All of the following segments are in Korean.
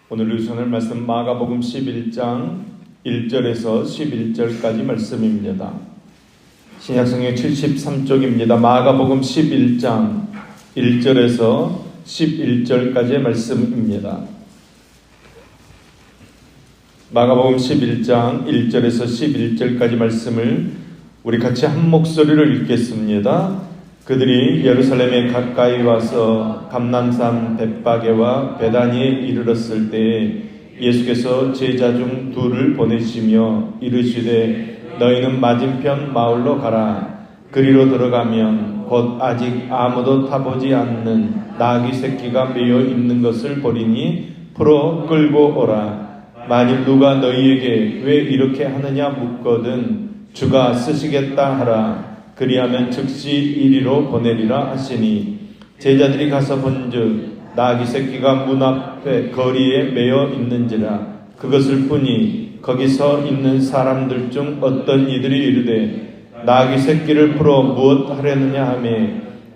오늘 유선할 말씀 마가복음 11장 1절에서 11절까지 말씀입니다. 신약성경 73쪽입니다. 마가복음 11장 1절에서 11절까지의 말씀입니다. 마가복음 11장 1절에서 11절까지 말씀을 우리 같이 한 목소리로 읽겠습니다. 그들이 예루살렘에 가까이 와서 감람산 벳바게와 베다니에 이르렀을 때에 예수께서 제자 중 둘을 보내시며 이르시되 너희는 맞은편 마을로 가라. 그리로 들어가면 곧 아직 아무도 타보지 않는 나귀 새끼가 매여 있는 것을 보리니 풀어 끌고 오라. 만일 누가 너희에게 왜 이렇게 하느냐 묻거든 주가 쓰시겠다 하라. 그리하면 즉시 이리로 보내리라 하시니 제자들이 가서 본즉 나귀 새끼가 문 앞에 거리에 매여 있는지라. 그것을 보니 거기 서 있는 사람들 중 어떤 이들이 이르되 나귀 새끼를 풀어 무엇 하려느냐 하며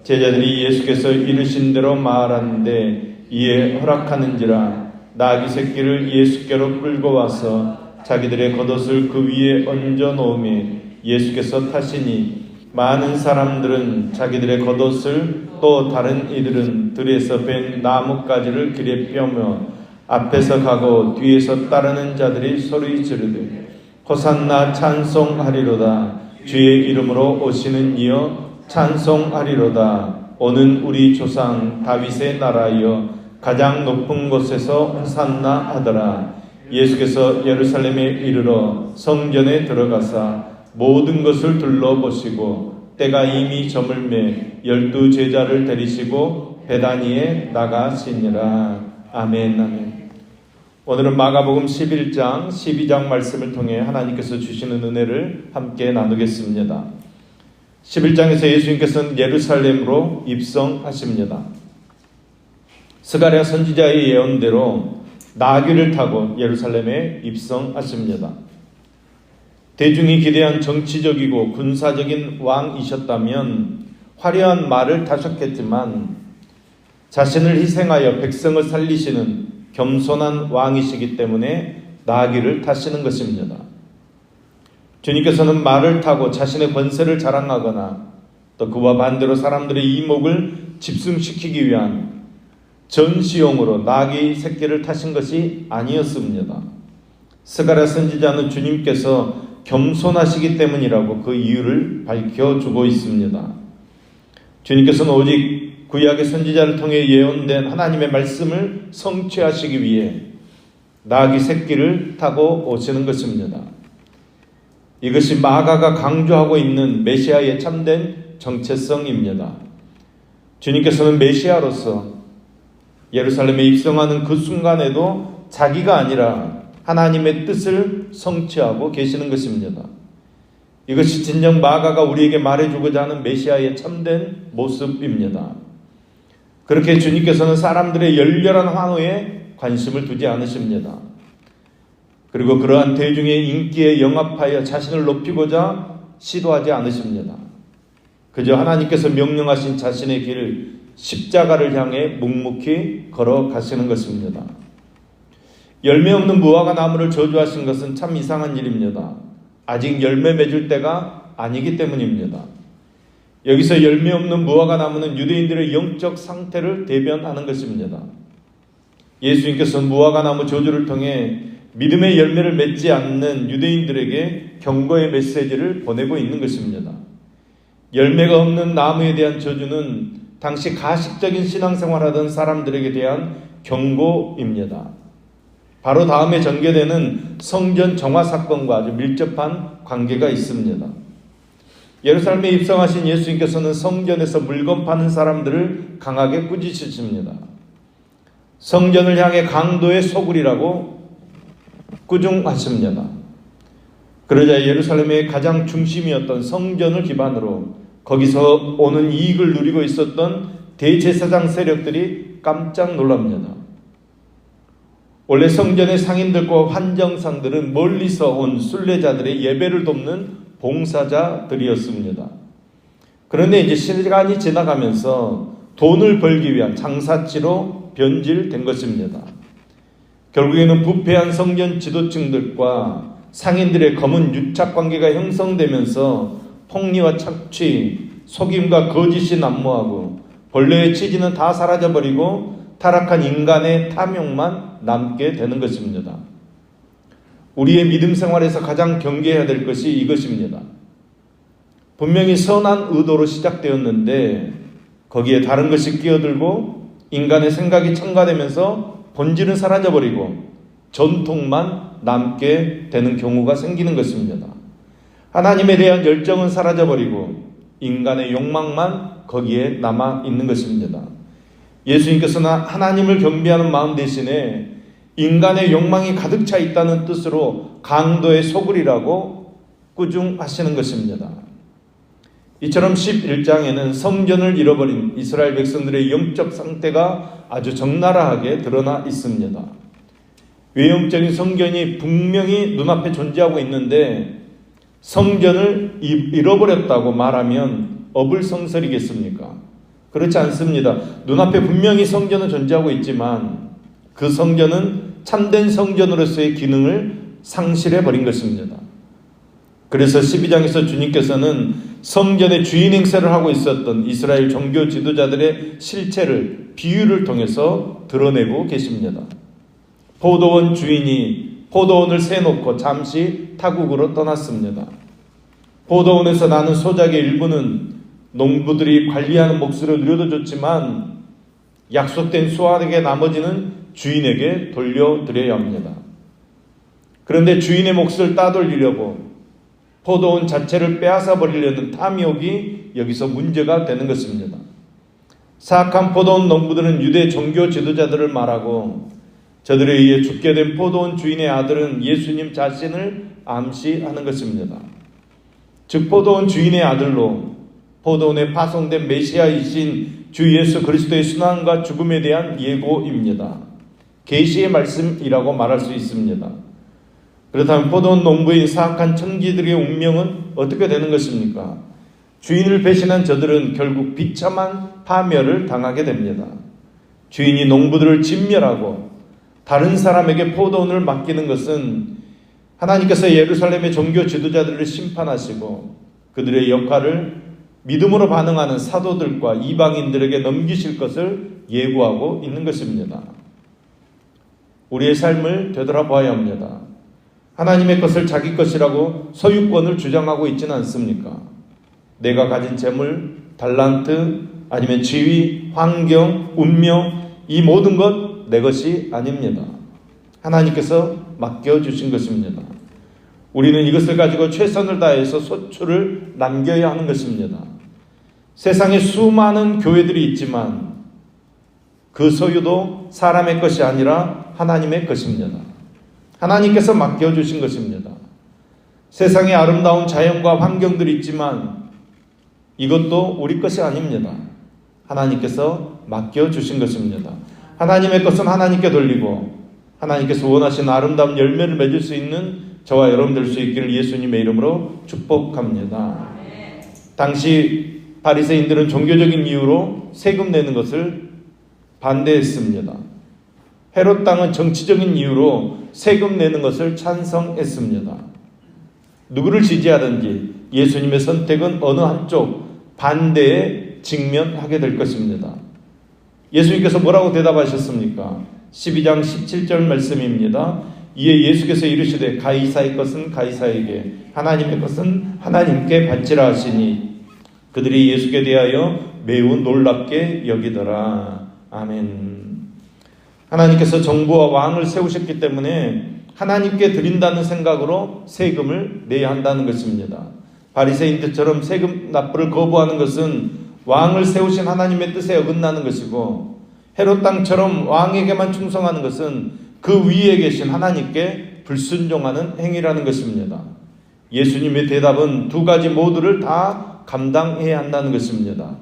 제자들이 예수께서 이르신 대로 말하는데 이에 허락하는지라. 나귀 새끼를 예수께로 끌고 와서 자기들의 겉옷을 그 위에 얹어 놓으며 예수께서 타시니 많은 사람들은 자기들의 겉옷을 또 다른 이들은 들에서 벤 나뭇가지를 길에 펴며 앞에서 가고 뒤에서 따르는 자들이 소리 지르되 호산나 찬송하리로다. 주의 이름으로 오시는 이여 찬송하리로다. 오는 우리 조상 다윗의 나라여 가장 높은 곳에서 호산나 하더라. 예수께서 예루살렘에 이르러 성전에 들어가사 모든 것을 둘러보시고 때가 이미 저물매 12 제자를 데리시고 베다니에 나가시니라. 아멘. 아멘. 오늘은 마가복음 11장 12장 말씀을 통해 하나님께서 주시는 은혜를 함께 나누겠습니다. 11장에서 예수님께서는 예루살렘으로 입성하십니다. 스가랴 선지자의 예언대로 나귀를 타고 예루살렘에 입성하십니다. 대중이 기대한 정치적이고 군사적인 왕이셨다면 화려한 말을 타셨겠지만 자신을 희생하여 백성을 살리시는 겸손한 왕이시기 때문에 나귀를 타시는 것입니다. 주님께서는 말을 타고 자신의 권세를 자랑하거나 또 그와 반대로 사람들의 이목을 집중시키기 위한 전시용으로 나귀 새끼를 타신 것이 아니었습니다. 스가랴 선지자는 주님께서 겸손하시기 때문이라고 그 이유를 밝혀주고 있습니다. 주님께서는 오직 구약의 선지자를 통해 예언된 하나님의 말씀을 성취하시기 위해 나귀 새끼를 타고 오시는 것입니다. 이것이 마가가 강조하고 있는 메시아의 참된 정체성입니다. 주님께서는 메시아로서 예루살렘에 입성하는 그 순간에도 자기가 아니라 하나님의 뜻을 성취하고 계시는 것입니다. 이것이 진정 마가가 우리에게 말해주고자 하는 메시아의 참된 모습입니다. 그렇게 주님께서는 사람들의 열렬한 환호에 관심을 두지 않으십니다. 그리고 그러한 대중의 인기에 영합하여 자신을 높이고자 시도하지 않으십니다. 그저 하나님께서 명령하신 자신의 길을 십자가를 향해 묵묵히 걸어가시는 것입니다. 열매 없는 무화과 나무를 저주하신 것은 참 이상한 일입니다. 아직 열매 맺을 때가 아니기 때문입니다. 여기서 열매 없는 무화과 나무는 유대인들의 영적 상태를 대변하는 것입니다. 예수님께서는 무화과 나무 저주를 통해 믿음의 열매를 맺지 않는 유대인들에게 경고의 메시지를 보내고 있는 것입니다. 열매가 없는 나무에 대한 저주는 당시 가식적인 신앙생활하던 사람들에게 대한 경고입니다. 바로 다음에 전개되는 성전 정화 사건과 아주 밀접한 관계가 있습니다. 예루살렘에 입성하신 예수님께서는 성전에서 물건 파는 사람들을 강하게 꾸짖으십니다. 성전을 향해 강도의 소굴이라고 꾸중하십니다. 그러자 예루살렘의 가장 중심이었던 성전을 기반으로 거기서 오는 이익을 누리고 있었던 대제사장 세력들이 깜짝 놀랍니다. 원래 성전의 상인들과 환정상들은 멀리서 온 순례자들의 예배를 돕는 봉사자들이었습니다. 그런데 이제 시간이 지나가면서 돈을 벌기 위한 장사치로 변질된 것입니다. 결국에는 부패한 성전 지도층들과 상인들의 검은 유착관계가 형성되면서 폭리와 착취, 속임과 거짓이 난무하고 본래의 취지는 다 사라져버리고 타락한 인간의 탐욕만 남게 되는 것입니다. 우리의 믿음 생활에서 가장 경계해야 될 것이 이것입니다. 분명히 선한 의도로 시작되었는데 거기에 다른 것이 끼어들고 인간의 생각이 첨가되면서 본질은 사라져버리고 전통만 남게 되는 경우가 생기는 것입니다. 하나님에 대한 열정은 사라져버리고 인간의 욕망만 거기에 남아있는 것입니다. 예수님께서는 하나님을 경배하는 마음 대신에 인간의 욕망이 가득 차 있다는 뜻으로 강도의 소굴이라고 꾸중하시는 것입니다. 이처럼 11장에는 성전을 잃어버린 이스라엘 백성들의 영적 상태가 아주 적나라하게 드러나 있습니다. 외형적인 성전이 분명히 눈앞에 존재하고 있는데 성전을 잃어버렸다고 말하면 어불성설이겠습니까? 그렇지 않습니다. 눈앞에 분명히 성전은 존재하고 있지만 그 성전은 참된 성전으로서의 기능을 상실해버린 것입니다. 그래서 12장에서 주님께서는 성전의 주인 행세를 하고 있었던 이스라엘 종교 지도자들의 실체를 비유를 통해서 드러내고 계십니다. 포도원 주인이 포도원을 세놓고 잠시 타국으로 떠났습니다. 포도원에서 나는 소작의 일부는 농부들이 관리하는 몫으로 누려도 좋지만 약속된 수확의 나머지는 주인에게 돌려드려야 합니다. 그런데 주인의 몫을 따돌리려고 포도원 자체를 빼앗아 버리려는 탐욕이 여기서 문제가 되는 것입니다. 사악한 포도원 농부들은 유대 종교 지도자들을 말하고 저들에 의해 죽게 된 포도원 주인의 아들은 예수님 자신을 암시하는 것입니다. 즉 포도원 주인의 아들로 포도원에 파송된 메시아이신 주 예수 그리스도의 순환과 죽음에 대한 예고입니다. 계시의 말씀이라고 말할 수 있습니다. 그렇다면 포도원 농부인 사악한 청지들의 운명은 어떻게 되는 것입니까? 주인을 배신한 저들은 결국 비참한 파멸을 당하게 됩니다. 주인이 농부들을 진멸하고 다른 사람에게 포도원을 맡기는 것은 하나님께서 예루살렘의 종교 지도자들을 심판하시고 그들의 역할을 믿음으로 반응하는 사도들과 이방인들에게 넘기실 것을 예고하고 있는 것입니다. 우리의 삶을 되돌아봐야 합니다. 하나님의 것을 자기 것이라고 소유권을 주장하고 있지는 않습니까? 내가 가진 재물, 달란트, 아니면 지위, 환경, 운명, 이 모든 것 내 것이 아닙니다. 하나님께서 맡겨주신 것입니다. 우리는 이것을 가지고 최선을 다해서 소출을 남겨야 하는 것입니다. 세상에 수많은 교회들이 있지만 그 소유도 사람의 것이 아니라 하나님의 것입니다. 하나님께서 맡겨주신 것입니다. 세상에 아름다운 자연과 환경들이 있지만 이것도 우리 것이 아닙니다. 하나님께서 맡겨주신 것입니다. 하나님의 것은 하나님께 돌리고 하나님께서 원하시는 아름다운 열매를 맺을 수 있는 저와 여러분 될 수 있기를 예수님의 이름으로 축복합니다. 당시 바리새인들은 종교적인 이유로 세금 내는 것을 반대했습니다. 헤롯 당은 정치적인 이유로 세금 내는 것을 찬성했습니다. 누구를 지지하든지 예수님의 선택은 어느 한쪽 반대에 직면하게 될 것입니다. 예수님께서 뭐라고 대답하셨습니까? 12장 17절 말씀입니다. 이에 예수께서 이르시되 가이사의 것은 가이사에게 하나님의 것은 하나님께 바치라 하시니 그들이 예수께 대하여 매우 놀랍게 여기더라. 아멘. 하나님께서 정부와 왕을 세우셨기 때문에 하나님께 드린다는 생각으로 세금을 내야 한다는 것입니다. 바리새인들처럼 세금 납부를 거부하는 것은 왕을 세우신 하나님의 뜻에 어긋나는 것이고 헤롯 땅처럼 왕에게만 충성하는 것은 그 위에 계신 하나님께 불순종하는 행위라는 것입니다. 예수님의 대답은 두 가지 모두를 다 감당해야 한다는 것입니다.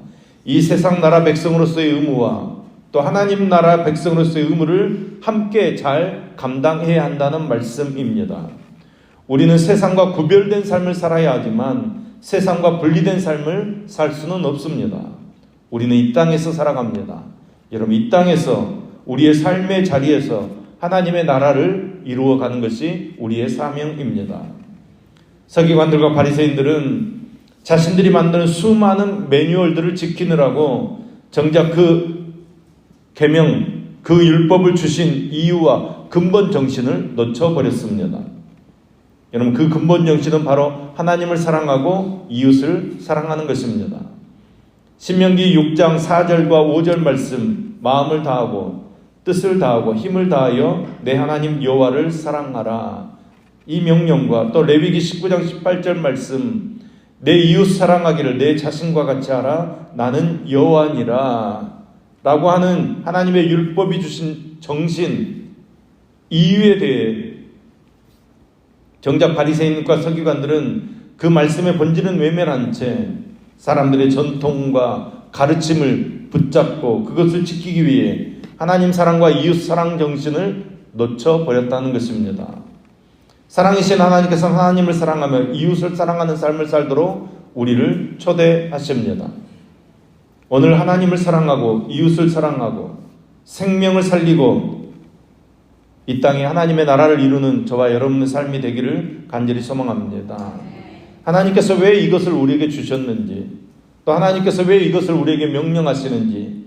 이 세상 나라 백성으로서의 의무와 또 하나님 나라 백성으로서의 의무를 함께 잘 감당해야 한다는 말씀입니다. 우리는 세상과 구별된 삶을 살아야 하지만 세상과 분리된 삶을 살 수는 없습니다. 우리는 이 땅에서 살아갑니다. 여러분 이 땅에서 우리의 삶의 자리에서 하나님의 나라를 이루어가는 것이 우리의 사명입니다. 서기관들과 바리새인들은 자신들이 만드는 수많은 매뉴얼들을 지키느라고 정작 그 계명, 그 율법을 주신 이유와 근본 정신을 놓쳐버렸습니다. 여러분, 그 근본 정신은 바로 하나님을 사랑하고 이웃을 사랑하는 것입니다. 신명기 6장 4절과 5절 말씀, 마음을 다하고 뜻을 다하고 힘을 다하여 내 하나님 여호와를 사랑하라. 이 명령과 또 레위기 19장 18절 말씀, 내 이웃 사랑하기를 내 자신과 같이 하라. 나는 여호와니라. 라고 하는 하나님의 율법이 주신 정신, 이유에 대해 정작 바리새인과 서기관들은 그 말씀의 본질은 외면한 채 사람들의 전통과 가르침을 붙잡고 그것을 지키기 위해 하나님 사랑과 이웃 사랑 정신을 놓쳐버렸다는 것입니다. 사랑이신 하나님께서 하나님을 사랑하며 이웃을 사랑하는 삶을 살도록 우리를 초대하십니다. 오늘 하나님을 사랑하고 이웃을 사랑하고 생명을 살리고 이 땅에 하나님의 나라를 이루는 저와 여러분의 삶이 되기를 간절히 소망합니다. 하나님께서 왜 이것을 우리에게 주셨는지, 또 하나님께서 왜 이것을 우리에게 명령하시는지,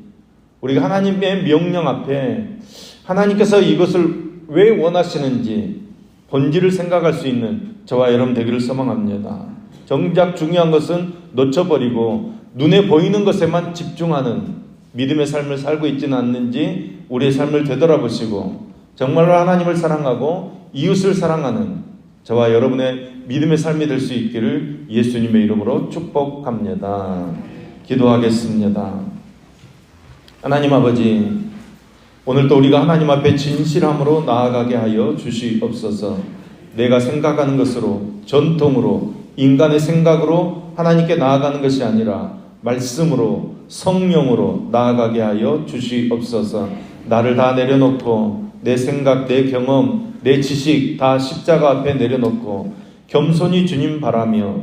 우리가 하나님의 명령 앞에 하나님께서 이것을 왜 원하시는지 본질을 생각할 수 있는 저와 여러분 되기를 소망합니다. 정작 중요한 것은 놓쳐버리고 눈에 보이는 것에만 집중하는 믿음의 삶을 살고 있지는 않는지 우리의 삶을 되돌아보시고 정말로 하나님을 사랑하고 이웃을 사랑하는 저와 여러분의 믿음의 삶이 될 수 있기를 예수님의 이름으로 축복합니다. 기도하겠습니다. 하나님 아버지, 오늘도 우리가 하나님 앞에 진실함으로 나아가게 하여 주시옵소서. 내가 생각하는 것으로, 전통으로, 인간의 생각으로 하나님께 나아가는 것이 아니라 말씀으로, 성령으로 나아가게 하여 주시옵소서. 나를 다 내려놓고 내 생각, 내 경험, 내 지식 다 십자가 앞에 내려놓고 겸손히 주님 바라며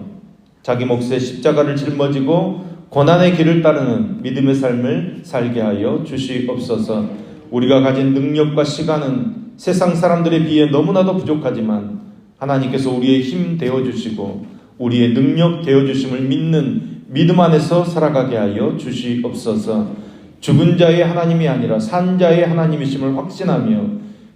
자기 몫의 십자가를 짊어지고 고난의 길을 따르는 믿음의 삶을 살게 하여 주시옵소서. 우리가 가진 능력과 시간은 세상 사람들에 비해 너무나도 부족하지만 하나님께서 우리의 힘 되어주시고 우리의 능력 되어주심을 믿는 믿음 안에서 살아가게 하여 주시옵소서. 죽은 자의 하나님이 아니라 산 자의 하나님이심을 확신하며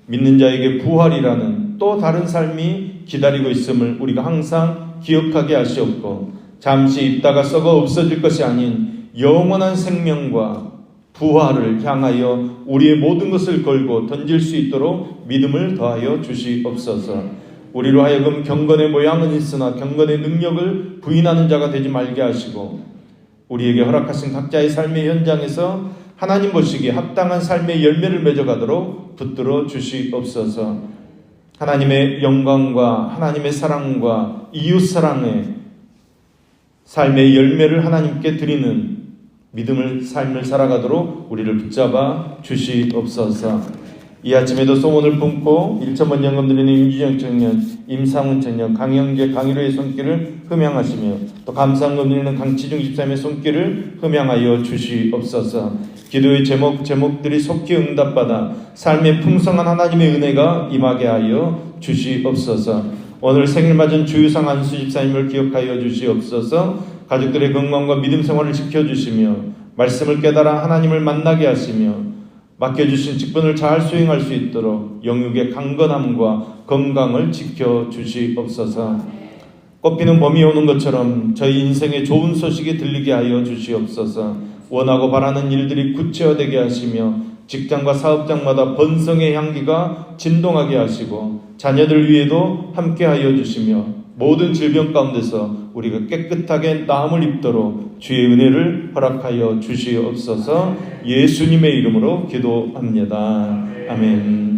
믿는 자에게 부활이라는 또 다른 삶이 기다리고 있음을 우리가 항상 기억하게 하시옵고 잠시 있다가 썩어 없어질 것이 아닌 영원한 생명과 부활을 향하여 우리의 모든 것을 걸고 던질 수 있도록 믿음을 더하여 주시옵소서. 우리로 하여금 경건의 모양은 있으나 경건의 능력을 부인하는 자가 되지 말게 하시고 우리에게 허락하신 각자의 삶의 현장에서 하나님 보시기에 합당한 삶의 열매를 맺어가도록 붙들어 주시옵소서. 하나님의 영광과 하나님의 사랑과 이웃 사랑의 삶의 열매를 하나님께 드리는 믿음을 삶을 살아가도록 우리를 붙잡아 주시옵소서. 이 아침에도 소원을 품고 1,000번 연금 드리는 임주영 청년, 임상훈 청년, 강영재, 강희로의 손길을 흠양하시며 또 감사헌금 드리는 강치중 집사님의 손길을 흠양하여 주시옵소서. 기도의 제목들이 속히 응답받아 삶의 풍성한 하나님의 은혜가 임하게 하여 주시옵소서. 오늘 생일 맞은 주유상 안수 집사님을 기억하여 주시옵소서. 가족들의 건강과 믿음 생활을 지켜주시며 말씀을 깨달아 하나님을 만나게 하시며 맡겨주신 직분을 잘 수행할 수 있도록 영육의 강건함과 건강을 지켜주시옵소서. 꽃피는 봄이 오는 것처럼 저희 인생에 좋은 소식이 들리게 하여 주시옵소서. 원하고 바라는 일들이 구체화되게 하시며 직장과 사업장마다 번성의 향기가 진동하게 하시고 자녀들 위에도 함께하여 주시며 모든 질병 가운데서 우리가 깨끗하게 나음을 입도록 주의 은혜를 허락하여 주시옵소서. 예수님의 이름으로 기도합니다. 아멘.